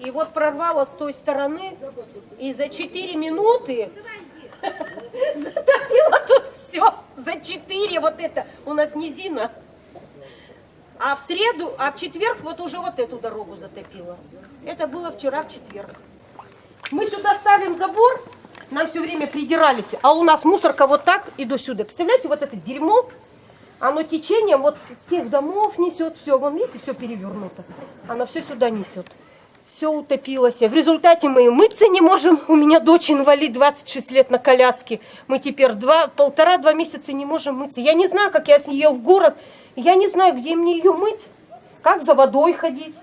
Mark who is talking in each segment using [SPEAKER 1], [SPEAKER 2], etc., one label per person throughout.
[SPEAKER 1] И вот прорвало с той стороны, и за 4 минуты затопило тут все. За 4 вот это. У нас низина. А в среду, а в четверг вот уже вот эту дорогу затопило. Это было вчера в четверг. Мы сюда ставим забор, нам все время придирались, а у нас мусорка вот так и до сюда. Представляете, вот это дерьмо, оно течением вот с тех домов несет, все, вон видите, все перевернуто. Оно все сюда несет. Все утопилось. В результате мы мыться не можем. У меня дочь инвалид, 26 лет на коляске. Мы теперь 1,5-2 месяца не можем мыться. Я не знаю, как я с нее в город. Я не знаю, где мне ее мыть. Как за водой ходить.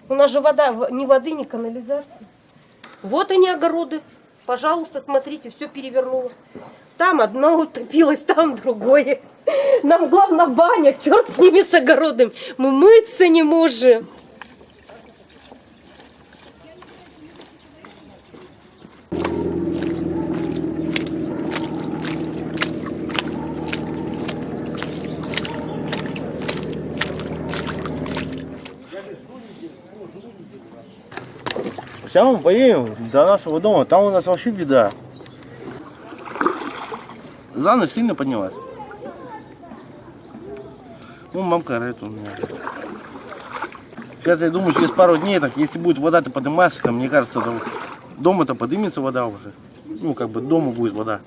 [SPEAKER 1] У нас же вода, ни воды, ни канализации. Вот они огороды. Пожалуйста, смотрите, все перевернуло. Там одно утопилось, там другое. Нам главное баня, черт с ними с огородом. Мы мыться не можем.
[SPEAKER 2] Сейчас мы поедем до нашего дома, там у нас вообще беда. За ночь сильно поднялась. Ну, мамка орет у меня. Сейчас я думаю, через пару дней, так, если будет вода-то подниматься, то, мне кажется, дома-то поднимется вода уже. Ну, как бы дома будет вода.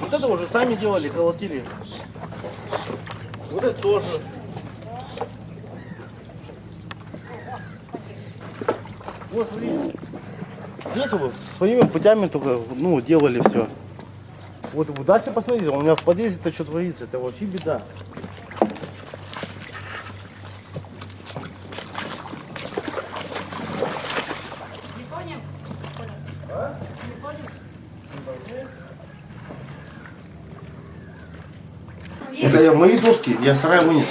[SPEAKER 2] Вот это уже сами делали, колотили. Вот это тоже. Вот смотри. Здесь вот своими путями только, ну, делали все. Вот дальше посмотрите, у меня в подъезде-то что творится, это вообще беда. Это я мои доски, я сарай вынес.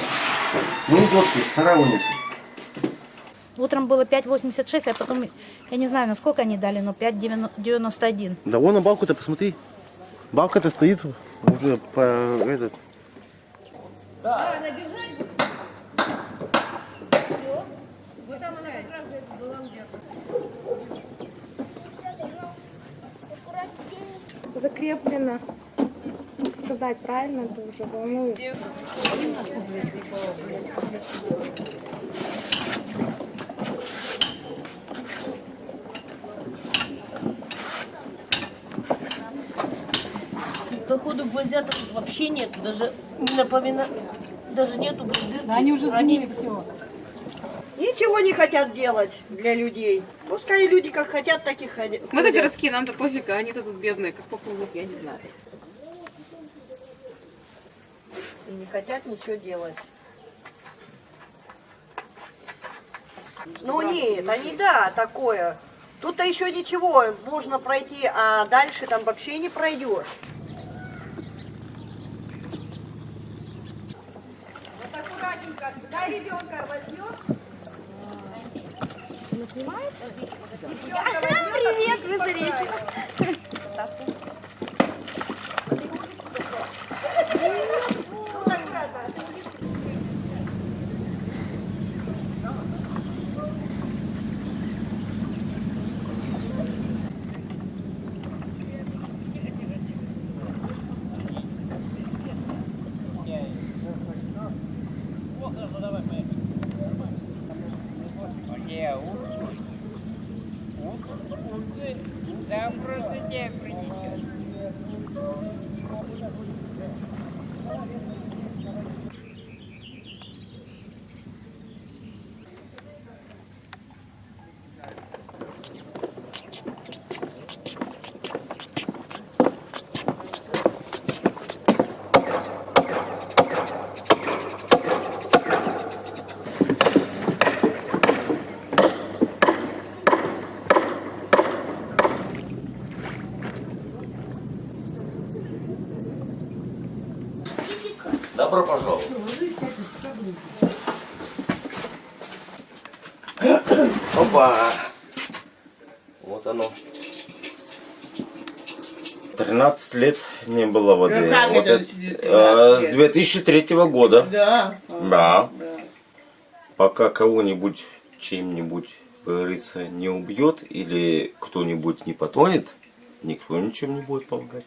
[SPEAKER 2] Мои доски, сарай вынес.
[SPEAKER 3] Утром было 5,86, а потом, я не знаю, насколько они дали, но 5,91.
[SPEAKER 2] Да вон на балку-то посмотри. Балка-то стоит уже по этот.
[SPEAKER 1] Да, набежать. Вот там она как раз была
[SPEAKER 4] закреплено. Как сказать правильно, это уже волнует.
[SPEAKER 1] Походу гвоздя-то тут вообще нет, даже не напоминаю, даже нету гвоздя.
[SPEAKER 4] Они уже сгнили все.
[SPEAKER 5] Ничего не хотят делать для людей. Пускай люди как хотят, так и ходят.
[SPEAKER 4] Мы-то городские, нам-то пофиг, а они-то тут бедные, как поплывут, я не знаю.
[SPEAKER 5] И не хотят ничего делать. Ну нет, они да, такое. Тут-то еще ничего, можно пройти, а дальше там вообще не пройдешь. Вот аккуратненько, дай ребенка возьмет.
[SPEAKER 3] Вы снимаете?
[SPEAKER 5] Привет, вы зрите.
[SPEAKER 6] Да, просто не принесет.
[SPEAKER 2] Добро пожаловать. Опа!
[SPEAKER 7] оно. 13 лет не было воды.
[SPEAKER 6] Как
[SPEAKER 7] Вот
[SPEAKER 6] это
[SPEAKER 7] это, с 2003 года.
[SPEAKER 6] Да.
[SPEAKER 7] Да. Пока кого-нибудь чем-нибудь, как говорится, не убьет или кто-нибудь не потонет, никто ничем не будет помогать.